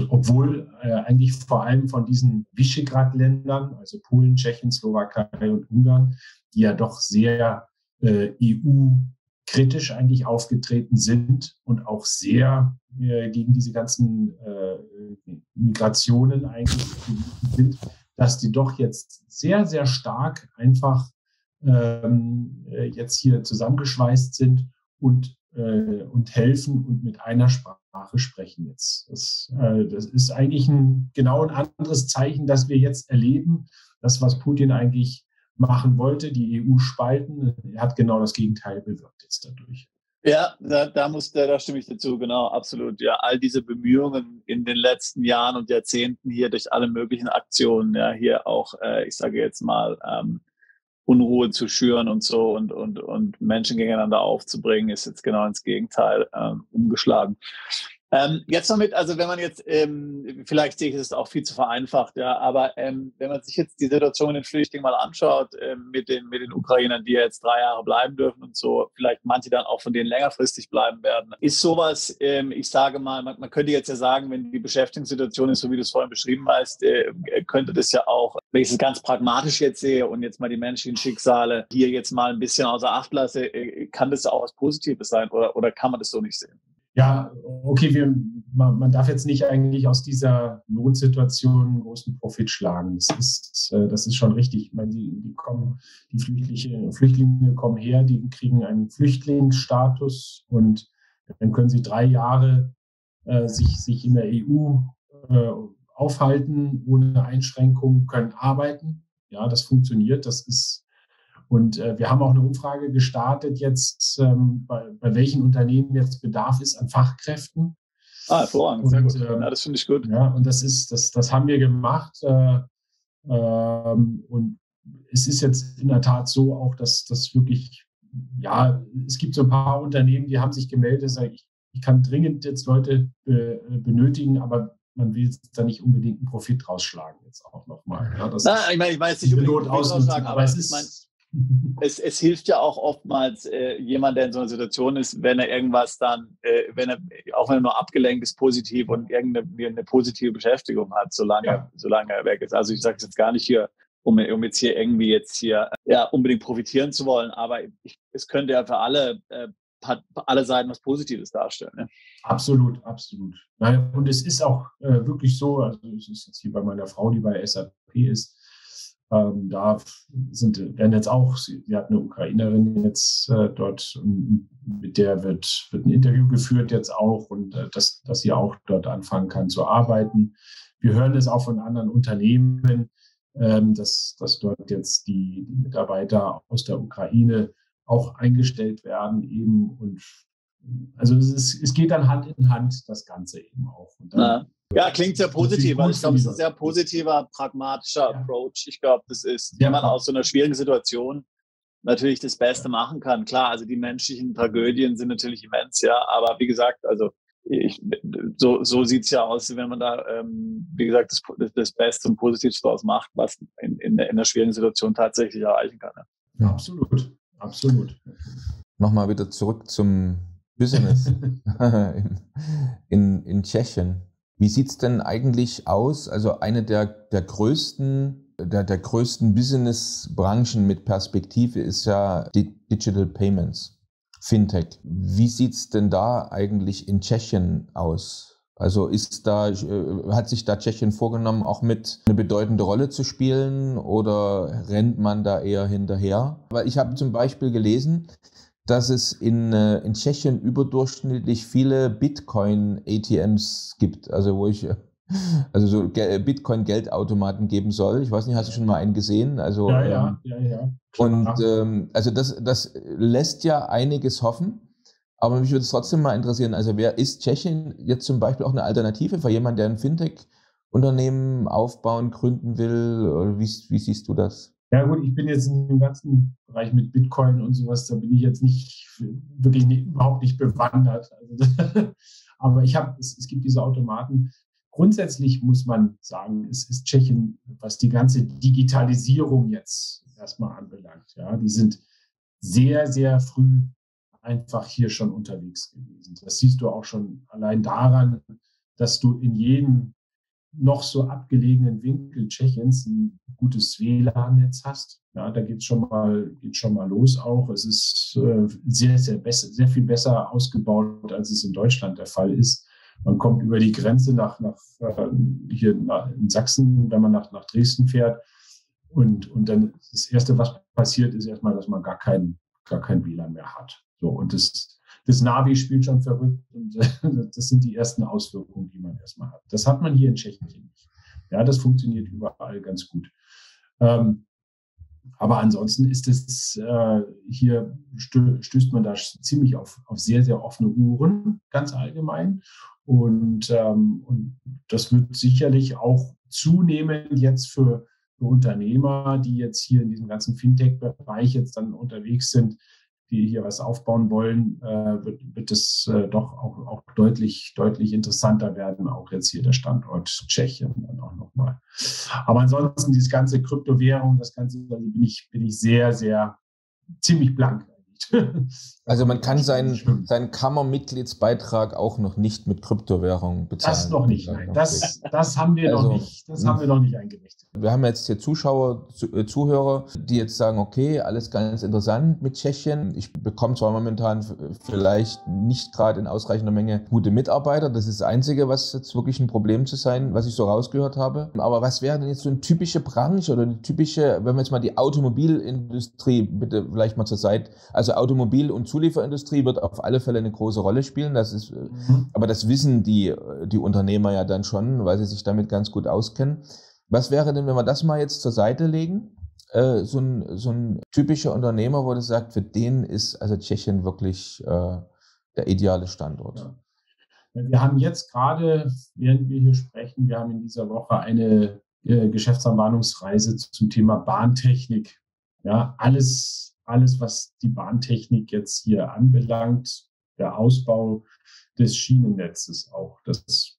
Speaker 3: Obwohl eigentlich vor allem von diesen Visegrad-Ländern, also Polen, Tschechien, Slowakei und Ungarn, die ja doch sehr kritisch eigentlich aufgetreten sind und auch sehr gegen diese ganzen Migrationen eigentlich sind, dass die doch jetzt sehr, sehr stark einfach jetzt hier zusammengeschweißt sind und helfen und mit einer Sprache sprechen jetzt. Das ist eigentlich genau ein anderes Zeichen, das wir jetzt erleben. Das, was Putin eigentlich machen wollte, die EU spalten, er hat genau das Gegenteil bewirkt jetzt dadurch.
Speaker 4: Ja, da stimme ich dazu, genau, absolut. Ja, all diese Bemühungen in den letzten Jahren und Jahrzehnten hier durch alle möglichen Aktionen, ja, hier auch, ich sage jetzt mal, Unruhe zu schüren und so und Menschen gegeneinander aufzubringen, ist jetzt genau ins Gegenteil umgeschlagen. Jetzt noch also wenn man jetzt, vielleicht sehe ich es auch viel zu vereinfacht, ja, aber wenn man sich jetzt die Situation mit den Flüchtlingen mal anschaut, mit den Ukrainern, die jetzt 3 Jahre bleiben dürfen und so, vielleicht manche dann auch von denen längerfristig bleiben werden, ist sowas, ich sage mal, man könnte jetzt ja sagen, wenn die Beschäftigungssituation ist, so wie du es vorhin beschrieben hast, könnte das ja auch, wenn ich es ganz pragmatisch jetzt sehe und jetzt mal die menschlichen Schicksale hier jetzt mal ein bisschen außer Acht lasse, kann das auch was Positives sein oder kann man das so nicht sehen?
Speaker 3: Ja, okay, man darf jetzt nicht eigentlich aus dieser Notsituation einen großen Profit schlagen. Das ist schon richtig. Ich meine, die Flüchtlinge kommen her, die kriegen einen Flüchtlingsstatus und dann können sie 3 Jahre sich in der EU aufhalten ohne Einschränkungen, können arbeiten. Ja, das funktioniert. Und wir haben auch eine Umfrage gestartet jetzt, bei welchen Unternehmen jetzt Bedarf ist an Fachkräften.
Speaker 4: Hervorragend, sehr gut. Ja, das finde ich gut.
Speaker 3: Ja, und das haben wir gemacht. Und es ist jetzt in der Tat so auch, dass das wirklich, ja, es gibt so ein paar Unternehmen, die haben sich gemeldet, sagen, ich kann dringend jetzt Leute benötigen, aber man will da nicht unbedingt einen Profit rausschlagen jetzt auch nochmal. Ja,
Speaker 4: ich meine jetzt nicht unbedingt Profit rausschlagen, aber es hilft ja auch oftmals jemand, der in so einer Situation ist, wenn er irgendwas dann, auch wenn er nur abgelenkt ist, positiv und irgendeine positive Beschäftigung hat, solange er weg ist. Also ich sage es jetzt gar nicht hier, um jetzt hier irgendwie unbedingt profitieren zu wollen, aber es könnte ja für alle Seiten was Positives darstellen. Ne?
Speaker 3: Absolut, absolut. Nein, und es ist auch wirklich so, also es ist jetzt hier bei meiner Frau, die bei SAP ist, da werden jetzt auch, sie hat eine Ukrainerin jetzt dort, mit der wird ein Interview geführt jetzt auch und dass sie auch dort anfangen kann zu arbeiten. Wir hören es auch von anderen Unternehmen, dass dort jetzt die Mitarbeiter aus der Ukraine auch eingestellt werden eben und also es geht dann Hand in Hand, das Ganze eben auch. Und dann,
Speaker 4: ja, klingt sehr positiv. Also ich glaube, es ist ein sehr positiver, pragmatischer Approach. Ich glaube, das ist, wenn man aus so einer schwierigen Situation natürlich das Beste machen kann. Klar, also die menschlichen Tragödien sind natürlich immens, ja. Aber wie gesagt, also so sieht es ja aus, wenn man da, wie gesagt, das Beste und Positivste daraus macht, was in einer schwierigen Situation tatsächlich erreichen kann.
Speaker 3: Ja, absolut. Absolut.
Speaker 2: Nochmal wieder zurück zum Business in Tschechien. Wie sieht es denn eigentlich aus? Also eine der größten Business-Branchen mit Perspektive ist ja Digital Payments, Fintech. Wie sieht es denn da eigentlich in Tschechien aus? Also hat sich da Tschechien vorgenommen, auch mit eine bedeutende Rolle zu spielen oder rennt man da eher hinterher? Weil ich habe zum Beispiel gelesen, dass es in Tschechien überdurchschnittlich viele Bitcoin-ATMs gibt, also wo ich so Bitcoin-Geldautomaten geben soll. Ich weiß nicht, hast du schon mal einen gesehen? Also,
Speaker 3: ja.
Speaker 2: Und also das lässt ja einiges hoffen. Aber mich würde es trotzdem mal interessieren, also ist Tschechien jetzt zum Beispiel auch eine Alternative für jemanden, der ein Fintech-Unternehmen aufbauen, gründen will? Oder wie siehst du das?
Speaker 3: Ja gut, ich bin jetzt in dem ganzen Bereich mit Bitcoin und sowas, da bin ich jetzt überhaupt nicht bewandert. Also, aber es gibt diese Automaten. Grundsätzlich muss man sagen, es ist Tschechien, was die ganze Digitalisierung jetzt erstmal anbelangt. Ja, die sind sehr, sehr früh einfach hier schon unterwegs gewesen. Das siehst du auch schon allein daran, dass du in jedem noch so abgelegenen Winkel Tschechiens ein gutes WLAN-Netz hast. Ja, da geht schon mal los auch. Es ist sehr viel besser ausgebaut, als es in Deutschland der Fall ist. Man kommt über die Grenze hier in Sachsen, wenn man nach Dresden fährt. Und dann das Erste, was passiert, ist erstmal, dass man gar kein WLAN mehr hat. So, und das Navi spielt schon verrückt. Und das sind die ersten Auswirkungen, die man erstmal hat. Das hat man hier in Tschechien nicht. Ja, das funktioniert überall ganz gut. Aber ansonsten ist es, hier stößt man da ziemlich auf sehr, sehr offene Uhren, ganz allgemein. Und das wird sicherlich auch zunehmend jetzt für Unternehmer, die jetzt hier in diesem ganzen Fintech-Bereich jetzt dann unterwegs sind, die hier was aufbauen wollen, wird es doch auch deutlich interessanter werden, auch jetzt hier der Standort Tschechien dann auch nochmal. Aber ansonsten dieses ganze Kryptowährung, das Ganze, also bin ich sehr, sehr ziemlich blank.
Speaker 2: Also man kann seinen Kammermitgliedsbeitrag auch noch nicht mit Kryptowährung bezahlen.
Speaker 3: Das noch nicht, nein. Das haben wir noch nicht. Das haben wir noch nicht eingerichtet.
Speaker 2: Wir haben jetzt hier Zuhörer, die jetzt sagen, okay, alles ganz interessant mit Tschechien. Ich bekomme zwar momentan vielleicht nicht gerade in ausreichender Menge gute Mitarbeiter. Das ist das Einzige, was jetzt wirklich ein Problem zu sein, was ich so rausgehört habe. Aber was wäre denn jetzt so eine typische Branche oder eine typische, wenn wir jetzt mal die Automobilindustrie bitte vielleicht mal zur Seite, also Automobil- und Zulieferindustrie wird auf alle Fälle eine große Rolle spielen. Das ist, aber das wissen die Unternehmer ja dann schon, weil sie sich damit ganz gut auskennen. Was wäre denn, wenn wir das mal jetzt zur Seite legen? So ein typischer Unternehmer, wo das sagt, für den ist also Tschechien wirklich der ideale Standort.
Speaker 3: Ja. Wir haben jetzt gerade, während wir hier sprechen, wir haben in dieser Woche eine Geschäftsanbahnungsreise zum Thema Bahntechnik. Ja, alles, was die Bahntechnik jetzt hier anbelangt, der Ausbau des Schienennetzes auch, das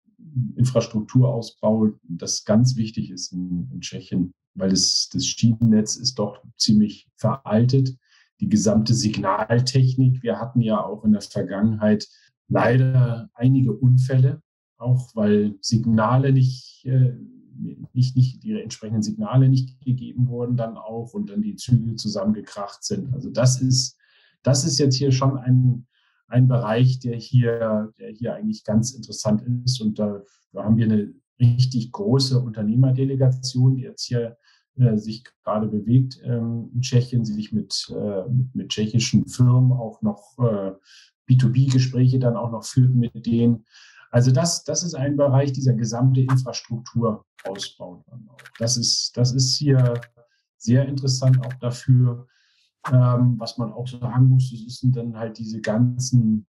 Speaker 3: Infrastrukturausbau, das ganz wichtig ist in Tschechien, weil das Schienennetz ist doch ziemlich veraltet. Die gesamte Signaltechnik, wir hatten ja auch in der Vergangenheit leider einige Unfälle, auch weil ihre entsprechenden Signale nicht gegeben wurden dann auch und dann die Züge zusammengekracht sind. Also das ist jetzt hier schon ein Bereich, der hier eigentlich ganz interessant ist. Und da haben wir eine richtig große Unternehmerdelegation, die jetzt hier sich gerade bewegt in Tschechien, die sich mit tschechischen Firmen auch noch B2B-Gespräche dann auch noch führt mit denen. Also das ist ein Bereich, dieser gesamte Infrastrukturausbau. Das ist hier sehr interessant auch dafür. Was man auch sagen muss, das sind dann halt diese ganzen,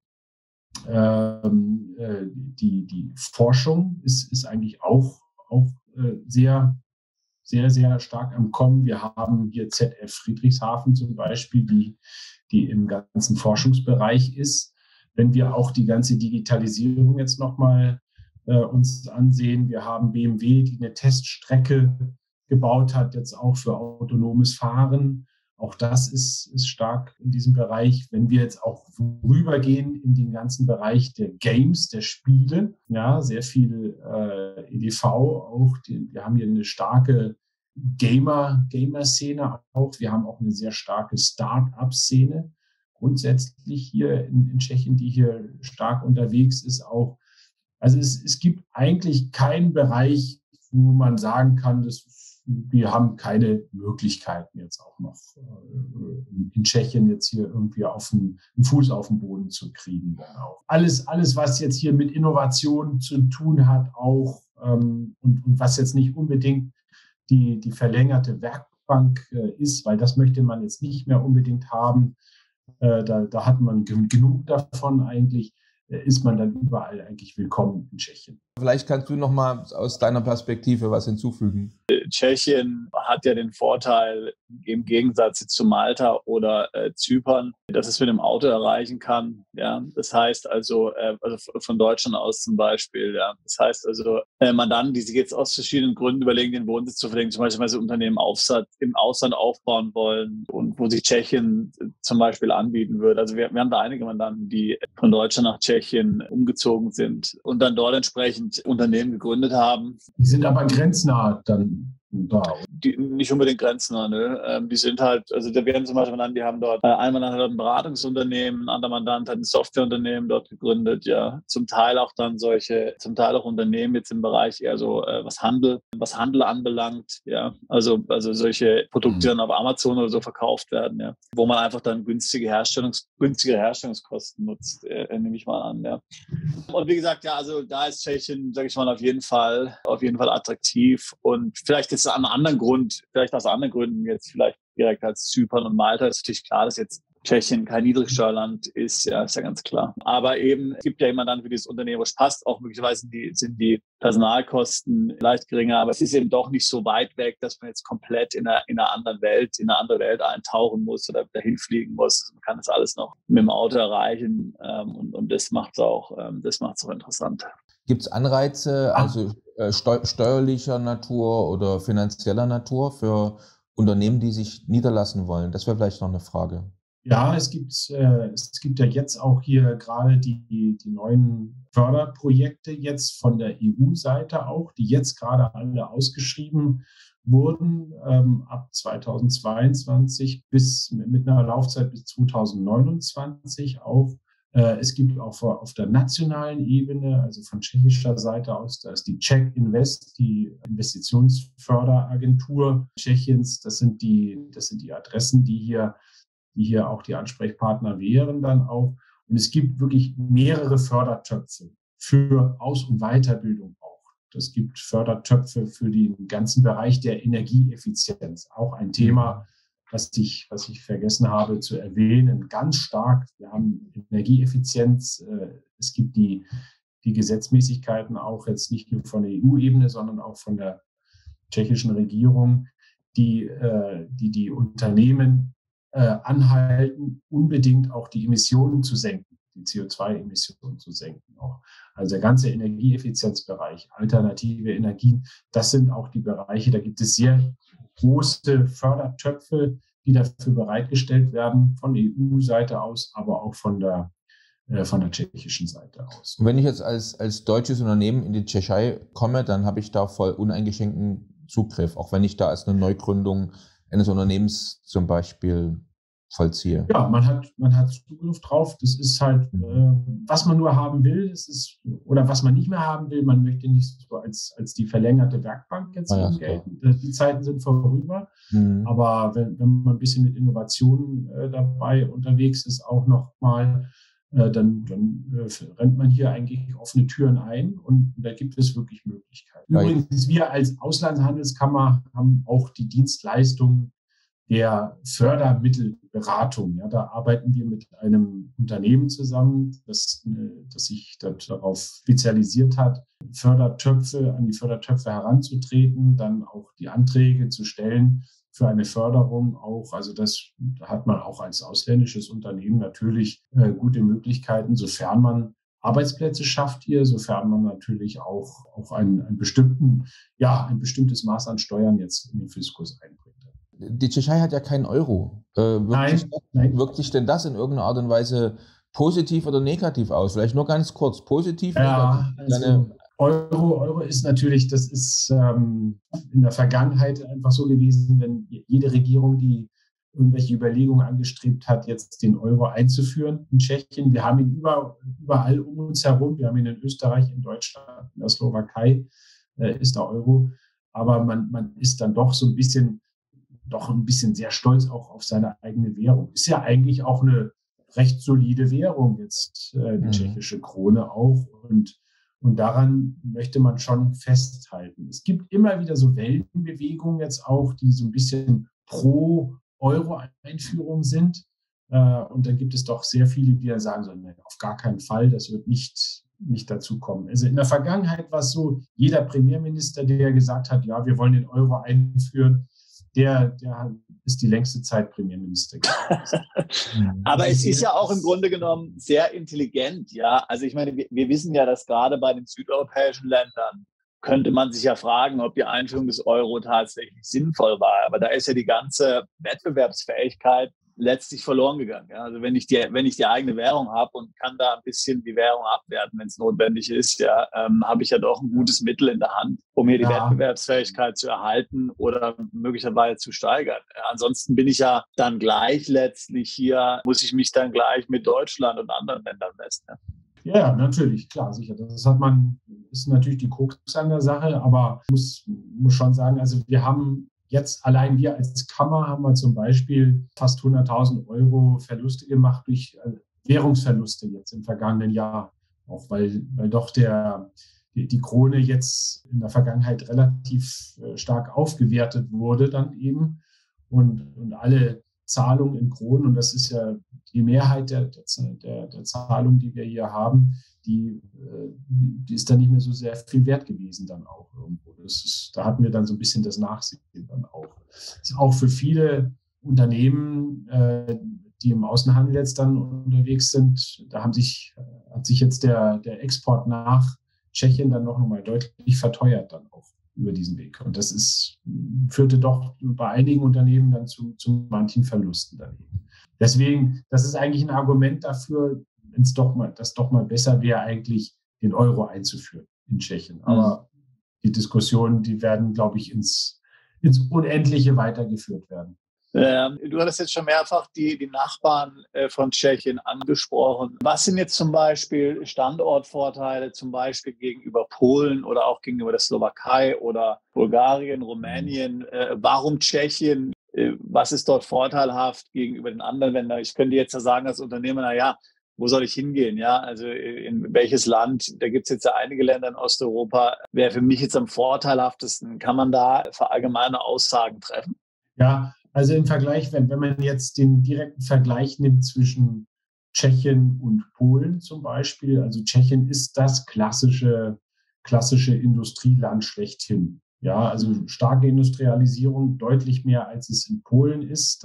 Speaker 3: die Forschung ist eigentlich auch sehr, sehr, sehr stark am Kommen. Wir haben hier ZF Friedrichshafen zum Beispiel, die im ganzen Forschungsbereich ist. Wenn wir auch die ganze Digitalisierung jetzt nochmal uns ansehen, wir haben BMW, die eine Teststrecke gebaut hat, jetzt auch für autonomes Fahren. Auch das ist stark in diesem Bereich. Wenn wir jetzt auch rübergehen in den ganzen Bereich der Games, der Spiele, ja, sehr viel EDV auch. Wir haben hier eine starke Gamer-Szene auch. Wir haben auch eine sehr starke Start-up-Szene. Grundsätzlich hier in Tschechien, die hier stark unterwegs ist auch. Also es gibt eigentlich keinen Bereich, wo man sagen kann, wir haben keine Möglichkeiten jetzt auch noch in Tschechien jetzt hier irgendwie einen Fuß auf den Boden zu kriegen. Dann auch. Alles, was jetzt hier mit Innovation zu tun hat auch und was jetzt nicht unbedingt die verlängerte Werkbank ist, weil das möchte man jetzt nicht mehr unbedingt haben. Da hat man genug davon eigentlich, ist man dann überall eigentlich willkommen in Tschechien.
Speaker 2: Vielleicht kannst du noch mal aus deiner Perspektive was hinzufügen.
Speaker 4: Tschechien hat ja den Vorteil im Gegensatz zu Malta oder Zypern, dass es mit dem Auto erreichen kann. Ja, das heißt also von Deutschland aus zum Beispiel. Ja, das heißt also Mandanten, die sich jetzt aus verschiedenen Gründen überlegen, den Wohnsitz zu verlegen, zum Beispiel weil sie Unternehmen im Ausland aufbauen wollen und wo sich Tschechien zum Beispiel anbieten würde. Also wir haben da einige Mandanten, die von Deutschland nach Tschechien umgezogen sind und dann dort entsprechend 1000 Unternehmen gegründet haben.
Speaker 3: Die sind aber grenznah dann da.
Speaker 4: Die nicht unbedingt grenznah, ne? Die sind halt, also da werden zum Beispiel genannt, die haben dort, ein Mandant hat ein Beratungsunternehmen, ein anderer Mandant hat ein Softwareunternehmen dort gegründet, ja. Zum Teil auch Unternehmen jetzt im Bereich eher so, was Handel anbelangt, ja. Also solche Produkte, die dann auf Amazon oder so verkauft werden, ja. Wo man einfach dann günstige Herstellungskosten nutzt, nehme ich mal an, ja. Und wie gesagt, ja, also da ist Tschechien, sage ich mal, auf jeden Fall attraktiv und vielleicht jetzt aus anderen Gründen jetzt vielleicht direkt als Zypern und Malta ist natürlich klar, dass jetzt Tschechien kein Niedrigsteuerland ist ja ganz klar. Aber eben, es gibt ja immer dann für dieses Unternehmen, was passt, auch möglicherweise sind die Personalkosten leicht geringer, aber es ist eben doch nicht so weit weg, dass man jetzt komplett in einer andere Welt eintauchen muss oder dahin fliegen muss. Man kann das alles noch mit dem Auto erreichen und das macht es auch interessant.
Speaker 2: Gibt es Anreize, also steuerlicher Natur oder finanzieller Natur für Unternehmen, die sich niederlassen wollen? Das wäre vielleicht noch eine Frage.
Speaker 3: Ja, es gibt ja jetzt auch hier gerade die neuen Förderprojekte jetzt von der EU-Seite auch, die jetzt gerade alle ausgeschrieben wurden, ab 2022 mit einer Laufzeit bis 2029 auch. Es gibt auch auf der nationalen Ebene, also von tschechischer Seite aus, da ist die Czech Invest, die Investitionsförderagentur Tschechiens. Das sind die Adressen, die hier auch die Ansprechpartner wären dann auch. Und es gibt wirklich mehrere Fördertöpfe für Aus- und Weiterbildung auch. Es gibt Fördertöpfe für den ganzen Bereich der Energieeffizienz, auch ein Thema, was ich vergessen habe zu erwähnen, ganz stark. Wir haben Energieeffizienz. Es gibt die Gesetzmäßigkeiten auch jetzt nicht nur von der EU-Ebene, sondern auch von der tschechischen Regierung, die Unternehmen anhalten, unbedingt auch die Emissionen zu senken, die CO2-Emissionen zu senken. Auch. Also der ganze Energieeffizienzbereich, alternative Energien, das sind auch die Bereiche, da gibt es sehr große Fördertöpfe, die dafür bereitgestellt werden, von der EU-Seite aus, aber auch von der tschechischen Seite aus.
Speaker 2: Und wenn ich jetzt als deutsches Unternehmen in die Tschechei komme, dann habe ich da voll uneingeschränkten Zugriff, auch wenn ich da als eine Neugründung eines Unternehmens zum Beispiel vollziehe.
Speaker 3: Ja, man hat Zugriff drauf. Das ist halt, was man nur haben will, oder was man nicht mehr haben will. Man möchte nicht so als die verlängerte Werkbank jetzt gelten. Die Zeiten sind vorüber. Aber wenn man ein bisschen mit Innovationen dabei unterwegs ist, auch nochmal, dann rennt man hier eigentlich offene Türen ein und da gibt es wirklich Möglichkeiten. Übrigens, wir als Auslandshandelskammer haben auch die Dienstleistung der Fördermittelberatung. Ja, da arbeiten wir mit einem Unternehmen zusammen, das sich darauf spezialisiert hat, an die Fördertöpfe heranzutreten, dann auch die Anträge zu stellen für eine Förderung auch. Also das hat man auch als ausländisches Unternehmen natürlich gute Möglichkeiten, sofern man Arbeitsplätze schafft hier, sofern man natürlich auch ein bestimmtes Maß an Steuern jetzt in den Fiskus einbringt.
Speaker 2: Die Tschechei hat ja keinen Euro.
Speaker 3: Nein.
Speaker 2: Wirkt sich denn das in irgendeiner Art und Weise positiv oder negativ aus? Vielleicht nur ganz kurz. Positiv?
Speaker 3: Ja, also Euro ist natürlich, das ist in der Vergangenheit einfach so gewesen, wenn jede Regierung, die irgendwelche Überlegungen angestrebt hat, jetzt den Euro einzuführen in Tschechien. Wir haben ihn überall um uns herum. Wir haben ihn in Österreich, in Deutschland, in der Slowakei ist der Euro. Aber man ist dann doch ein bisschen sehr stolz auch auf seine eigene Währung. Ist ja eigentlich auch eine recht solide Währung jetzt, die tschechische Krone auch. Und daran möchte man schon festhalten. Es gibt immer wieder so Wellenbewegungen jetzt auch, die so ein bisschen pro Euro-Einführung sind. Und da gibt es doch sehr viele, die ja sagen so, nein, auf gar keinen Fall, das wird nicht dazu kommen. Also in der Vergangenheit war es so, jeder Premierminister, der gesagt hat, ja, wir wollen den Euro einführen, der ist die längste Zeit Premierminister gewesen.
Speaker 4: Aber es ist ja auch im Grunde genommen sehr intelligent, ja. Also ich meine, wir wissen ja, dass gerade bei den südeuropäischen Ländern könnte man sich ja fragen, ob die Einführung des Euro tatsächlich sinnvoll war. Aber da ist ja die ganze Wettbewerbsfähigkeit letztlich verloren gegangen. Ja? Also wenn ich die eigene Währung habe und kann da ein bisschen die Währung abwerten, wenn es notwendig ist, ja, habe ich ja doch ein gutes Mittel in der Hand, um hier die Wettbewerbsfähigkeit zu erhalten oder möglicherweise zu steigern. Ansonsten bin ich ja dann gleich letztlich hier, muss ich mich dann gleich mit Deutschland und anderen Ländern messen. Ja?
Speaker 3: Ja, natürlich, klar, sicher. Ist natürlich die Krux an der Sache, aber muss schon sagen, also allein wir als Kammer haben wir zum Beispiel fast 100.000 Euro Verluste gemacht durch Währungsverluste jetzt im vergangenen Jahr. Auch weil doch die Krone jetzt in der Vergangenheit relativ stark aufgewertet wurde dann eben und alle Zahlungen in Kronen, und das ist ja die Mehrheit der Zahlungen, die wir hier haben, die ist dann nicht mehr so sehr viel wert gewesen dann auch irgendwo. Da hatten wir dann so ein bisschen das Nachsehen dann auch. Das ist auch für viele Unternehmen, die im Außenhandel jetzt dann unterwegs sind, da hat sich jetzt der Export nach Tschechien dann noch mal deutlich verteuert dann auch über diesen Weg. Und das führte doch bei einigen Unternehmen dann zu manchen Verlusten daneben. Deswegen, das ist eigentlich ein Argument dafür, dass doch mal besser wäre, eigentlich den Euro einzuführen in Tschechien. Aber die Diskussionen, die werden, glaube ich, ins Unendliche weitergeführt werden.
Speaker 4: Du hattest jetzt schon mehrfach die Nachbarn von Tschechien angesprochen. Was sind jetzt zum Beispiel Standortvorteile, zum Beispiel gegenüber Polen oder auch gegenüber der Slowakei oder Bulgarien, Rumänien? Warum Tschechien? Was ist dort vorteilhaft gegenüber den anderen Ländern? Ich könnte jetzt ja sagen als Unternehmer, naja, wo soll ich hingehen? Ja, also in welches Land? Da gibt es jetzt ja einige Länder in Osteuropa. Wäre für mich jetzt am vorteilhaftesten. Kann man da verallgemeinerte Aussagen treffen?
Speaker 3: Ja, also im Vergleich, wenn man jetzt den direkten Vergleich nimmt zwischen Tschechien und Polen zum Beispiel, also Tschechien ist das klassische Industrieland schlechthin. Ja, also starke Industrialisierung, deutlich mehr als es in Polen ist.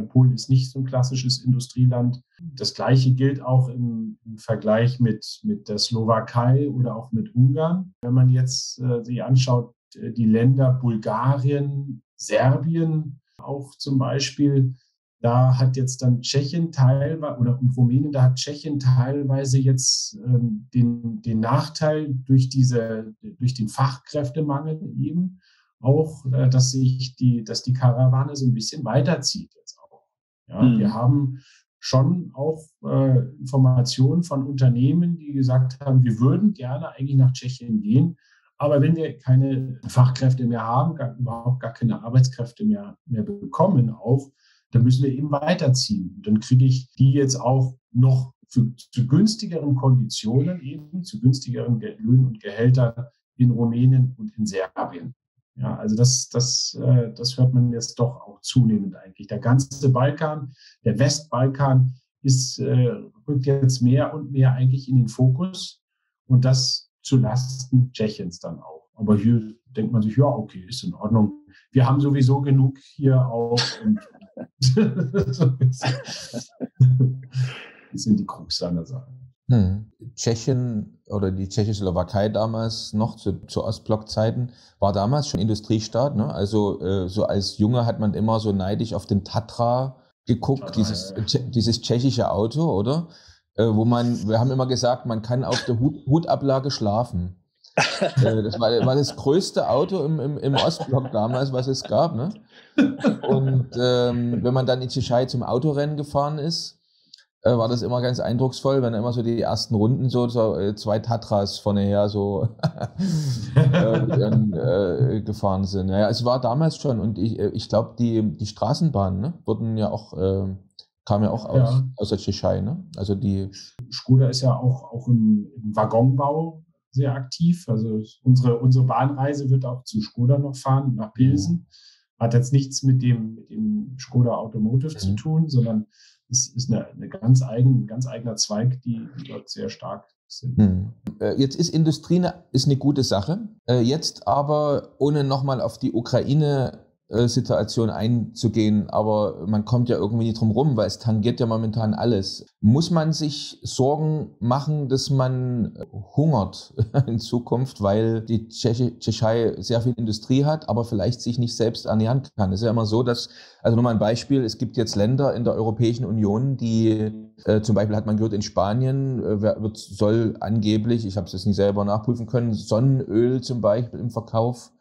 Speaker 3: Polen ist nicht so ein klassisches Industrieland. Das Gleiche gilt auch im Vergleich mit der Slowakei oder auch mit Ungarn. Wenn man jetzt sich anschaut, die Länder Bulgarien, Serbien auch zum Beispiel, da hat jetzt dann Tschechien teilweise oder Rumänien, da hat Tschechien teilweise jetzt den Nachteil durch den Fachkräftemangel eben auch, dass die Karawane so ein bisschen weiterzieht jetzt auch. Ja, wir haben schon auch Informationen von Unternehmen, die gesagt haben, wir würden gerne eigentlich nach Tschechien gehen, aber wenn wir keine Fachkräfte mehr haben, überhaupt gar keine Arbeitskräfte mehr bekommen auch, dann müssen wir eben weiterziehen. Und dann kriege ich die jetzt auch noch zu günstigeren Konditionen eben, zu günstigeren Löhnen und Gehältern in Rumänien und in Serbien. Ja, also das hört man jetzt doch auch zunehmend eigentlich. Der ganze Balkan, der Westbalkan rückt jetzt mehr und mehr eigentlich in den Fokus und das zulasten Tschechiens dann auch. Aber hier denkt man sich, ja, okay, ist in Ordnung. Wir haben sowieso genug hier auch. Und das sind die Krux an der Sache.
Speaker 2: Tschechien oder die Tschechoslowakei damals noch zu Ostblock-Zeiten war damals schon Industriestaat. Ne? Also so als Junge hat man immer so neidisch auf den Tatra geguckt, dieses tschechische Auto, oder? Wir haben immer gesagt, man kann auf der Hutablage schlafen. Das war das größte Auto im Ostblock damals, was es gab. Ne? Und wenn man dann in Tschechei zum Autorennen gefahren ist, war das immer ganz eindrucksvoll, wenn immer so die ersten Runden so zwei Tatras vorne her so gefahren sind. Ja, es war damals schon, und ich glaube, die Straßenbahnen, ne, kamen ja auch aus der Tschechei. Ne? Also die
Speaker 3: Skoda ist ja auch im Waggonbau sehr aktiv. Also unsere Bahnreise wird auch zu Skoda noch fahren, nach Pilsen. Hat jetzt nichts mit dem Skoda Automotive zu tun, sondern es ist ein ganz eigener Zweig, die dort sehr stark sind.
Speaker 2: Jetzt ist Industrie eine gute Sache. Jetzt aber, ohne nochmal auf die Ukraine Situation einzugehen, aber man kommt ja irgendwie nicht drum rum, weil es tangiert ja momentan alles. Muss man sich Sorgen machen, dass man hungert in Zukunft, weil die Tschechei sehr viel Industrie hat, aber vielleicht sich nicht selbst ernähren kann? Es ist ja immer so, dass, also nur mal ein Beispiel, es gibt jetzt Länder in der Europäischen Union, die zum Beispiel hat man gehört, in Spanien soll angeblich, ich habe es jetzt nicht selber nachprüfen können, Sonnenöl zum Beispiel im Verkauf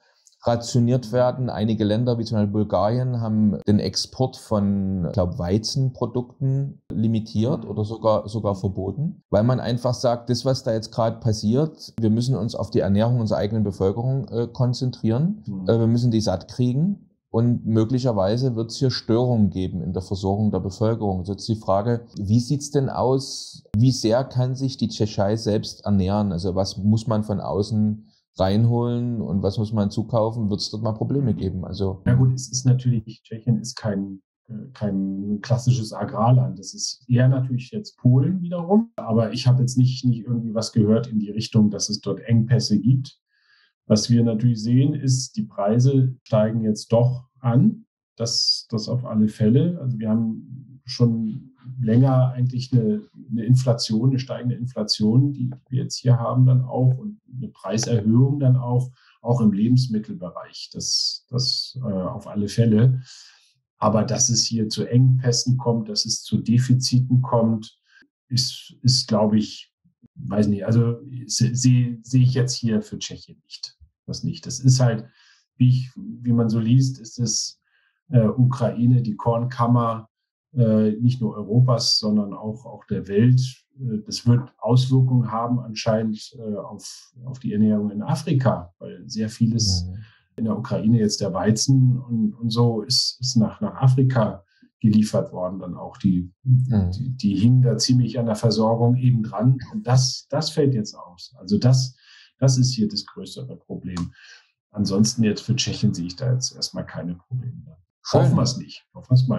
Speaker 2: rationiert werden. Einige Länder, wie zum Beispiel Bulgarien, haben den Export von, ich glaube, Weizenprodukten limitiert oder sogar verboten, weil man einfach sagt, das, was da jetzt gerade passiert, wir müssen uns auf die Ernährung unserer eigenen Bevölkerung konzentrieren. Wir müssen die satt kriegen und möglicherweise wird es hier Störungen geben in der Versorgung der Bevölkerung. Also jetzt die Frage, wie sieht's denn aus? Wie sehr kann sich die Tschechei selbst ernähren? Also was muss man von außen reinholen und was muss man zukaufen, wird es dort mal Probleme geben. Also
Speaker 3: ja gut, es ist natürlich, Tschechien ist kein klassisches Agrarland. Das ist eher natürlich jetzt Polen wiederum. Aber ich habe jetzt nicht irgendwie was gehört in die Richtung, dass es dort Engpässe gibt. Was wir natürlich sehen, ist, die Preise steigen jetzt doch an. Das auf alle Fälle. Also wir haben schon länger eigentlich eine Inflation, eine steigende Inflation, die wir jetzt hier haben dann auch und eine Preiserhöhung dann auch im Lebensmittelbereich. Das auf alle Fälle. Aber dass es hier zu Engpässen kommt, dass es zu Defiziten kommt, ist glaube ich, weiß nicht, also sehe ich jetzt hier für Tschechien nicht. Das nicht. Das ist halt, wie man so liest, ist es Ukraine, die Kornkammer, nicht nur Europas, sondern auch der Welt. Das wird Auswirkungen haben anscheinend auf die Ernährung in Afrika, weil sehr vieles in der Ukraine jetzt der Weizen und so ist nach Afrika geliefert worden. Dann auch die hingen da ziemlich an der Versorgung eben dran. Und das fällt jetzt aus. Also das ist hier das größere Problem. Ansonsten jetzt für Tschechien sehe ich da jetzt erstmal keine Probleme. Hoffen wir es nicht.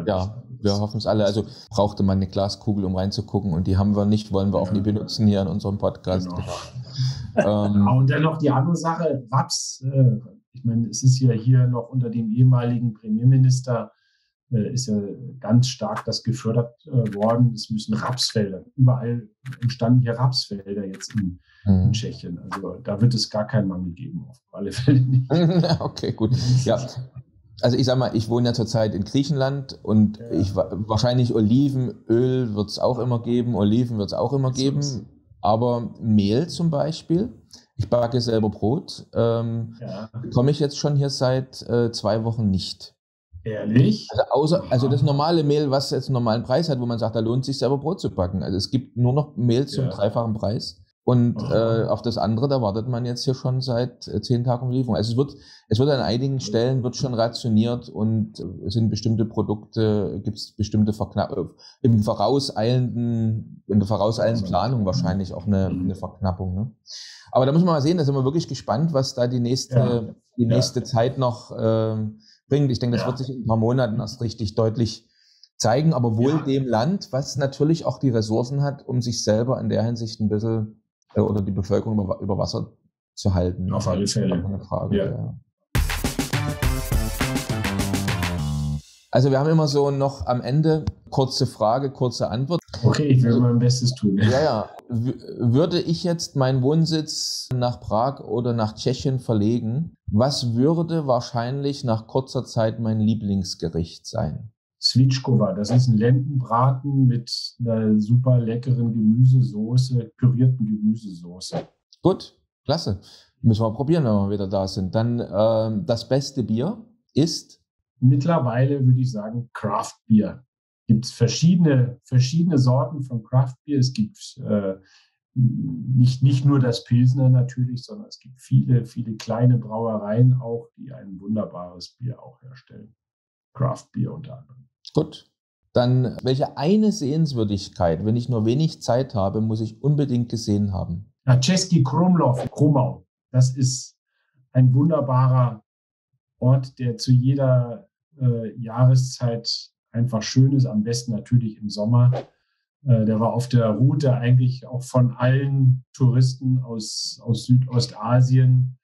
Speaker 2: Ja, wir hoffen es alle. Also brauchte man eine Glaskugel, um reinzugucken und die haben wir nicht, wollen wir auch nie benutzen hier in unserem Podcast.
Speaker 3: Genau. Und dann noch die andere Sache, Raps. Ich meine, es ist ja hier noch unter dem ehemaligen Premierminister ist ja ganz stark das gefördert worden. Es müssen Rapsfelder, überall entstanden hier Rapsfelder jetzt in Tschechien. Also da wird es gar keinen Mangel geben, auf alle Fälle nicht.
Speaker 2: Okay, gut. Ja. Also ich sag mal, ich wohne ja zurzeit in Griechenland und wahrscheinlich Olivenöl wird es auch immer geben, Oliven wird es auch immer geben, aber Mehl zum Beispiel, ich backe selber Brot, bekomme ich jetzt schon hier seit 2 Wochen nicht.
Speaker 3: Ehrlich?
Speaker 2: Also das normale Mehl, was jetzt einen normalen Preis hat, wo man sagt, da lohnt sich selber Brot zu backen. Also es gibt nur noch Mehl zum 3-fachen Preis. Und auf das andere, da wartet man jetzt hier schon seit 10 Tagen Lieferung. Also es wird an einigen Stellen wird schon rationiert und es sind bestimmte Produkte, gibt es bestimmte in der vorauseilenden Planung wahrscheinlich auch eine Verknappung. Ne? Aber da muss man mal sehen, da sind wir wirklich gespannt, was da die nächste Zeit noch bringt. Ich denke, das wird sich in ein paar Monaten erst richtig deutlich zeigen, aber wohl dem Land, was natürlich auch die Ressourcen hat, um sich selber in der Hinsicht ein bisschen oder die Bevölkerung über Wasser zu halten.
Speaker 3: Auf alle Fälle.
Speaker 2: Eine Frage, ja. Also wir haben immer so noch am Ende kurze Frage, kurze Antwort.
Speaker 3: Okay, ich will mein Bestes tun.
Speaker 2: Ja. Würde ich jetzt meinen Wohnsitz nach Prag oder nach Tschechien verlegen, was würde wahrscheinlich nach kurzer Zeit mein Lieblingsgericht sein?
Speaker 3: Svičkova, das ist ein Lendenbraten mit einer super leckeren Gemüsesoße, pürierten Gemüsesoße.
Speaker 2: Gut, klasse. Müssen wir probieren, wenn wir wieder da sind. Dann das beste Bier ist?
Speaker 3: Mittlerweile würde ich sagen Craft Beer. Gibt es verschiedene Sorten von Craft Beer. Es gibt nicht nur das Pilsner natürlich, sondern es gibt viele, viele kleine Brauereien auch, die ein wunderbares Bier auch herstellen. Craft Beer unter anderem.
Speaker 2: Gut. Dann, welche eine Sehenswürdigkeit, wenn ich nur wenig Zeit habe, muss ich unbedingt gesehen haben?
Speaker 3: Český Krumlov, Krumau. Das ist ein wunderbarer Ort, der zu jeder Jahreszeit einfach schön ist. Am besten natürlich im Sommer. Der war auf der Route eigentlich auch von allen Touristen aus Südostasien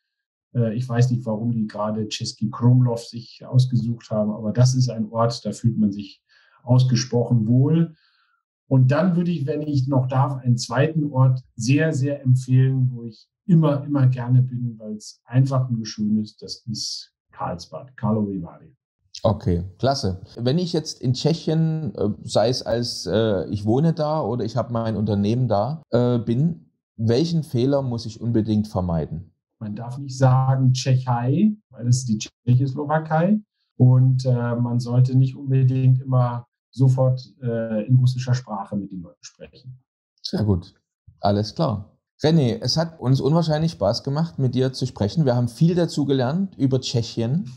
Speaker 3: Ich weiß nicht, warum die gerade Český Krumlov sich ausgesucht haben, aber das ist ein Ort, da fühlt man sich ausgesprochen wohl. Und dann würde ich, wenn ich noch darf, einen zweiten Ort sehr, sehr empfehlen, wo ich immer gerne bin, weil es einfach nur schön ist. Das ist Karlsbad, Karlovy Vary.
Speaker 2: Okay, klasse. Wenn ich jetzt in Tschechien, sei es als ich wohne da oder ich habe mein Unternehmen da, bin, welchen Fehler muss ich unbedingt vermeiden?
Speaker 3: Man darf nicht sagen Tschechei, weil es ist die Tschechoslowakei. Und man sollte nicht unbedingt immer sofort in russischer Sprache mit den Leuten sprechen.
Speaker 2: Sehr gut, alles klar. René, es hat uns unwahrscheinlich Spaß gemacht, mit dir zu sprechen. Wir haben viel dazu gelernt über Tschechien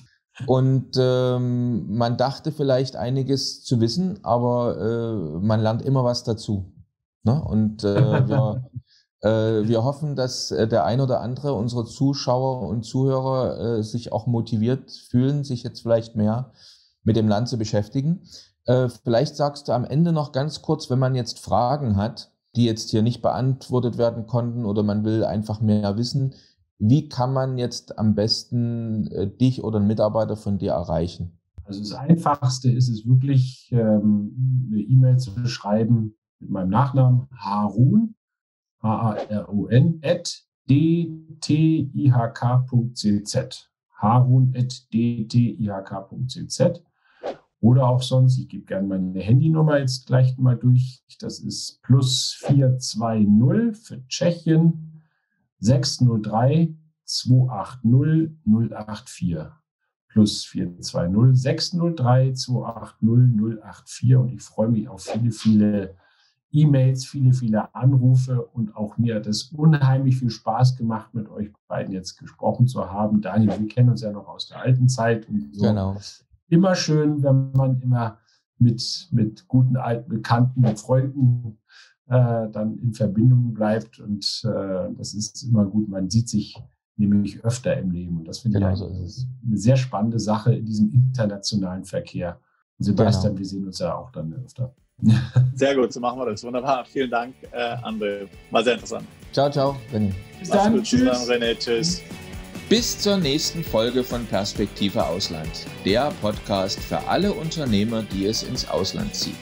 Speaker 2: und man dachte vielleicht einiges zu wissen, aber man lernt immer was dazu. Ne? Und wir hoffen, dass der ein oder andere unserer Zuschauer und Zuhörer sich auch motiviert fühlen, sich jetzt vielleicht mehr mit dem Land zu beschäftigen. Vielleicht sagst du am Ende noch ganz kurz, wenn man jetzt Fragen hat, die jetzt hier nicht beantwortet werden konnten oder man will einfach mehr wissen, wie kann man jetzt am besten dich oder einen Mitarbeiter von dir erreichen?
Speaker 3: Also das Einfachste ist es wirklich, eine E-Mail zu schreiben mit meinem Nachnamen Harun, Harun, @dtihk.cz. harun@dtihk.cz. Oder auch sonst, ich gebe gerne meine Handynummer jetzt gleich mal durch. Das ist +420 für Tschechien 603 280 084. +420 603 280 084. Und ich freue mich auf viele E-Mails, viele Anrufe. Und auch mir hat es unheimlich viel Spaß gemacht, mit euch beiden jetzt gesprochen zu haben. Daniel, wir kennen uns ja noch aus der alten Zeit. Und so.
Speaker 2: Genau.
Speaker 3: Immer schön, wenn man immer mit guten alten Bekannten, mit Freunden dann in Verbindung bleibt. Und das ist immer gut. Man sieht sich nämlich öfter im Leben. Und das finde ich
Speaker 2: so
Speaker 3: eine sehr spannende Sache in diesem internationalen Verkehr. Und Sebastian, wir sehen uns ja auch dann öfter.
Speaker 4: Sehr gut, so machen wir das. Wunderbar. Vielen Dank, André. War sehr interessant.
Speaker 2: Ciao, René.
Speaker 3: Bis dann.
Speaker 4: Tschüss. René, tschüss.
Speaker 2: Bis zur nächsten Folge von Perspektive Ausland, der Podcast für alle Unternehmer, die es ins Ausland zieht.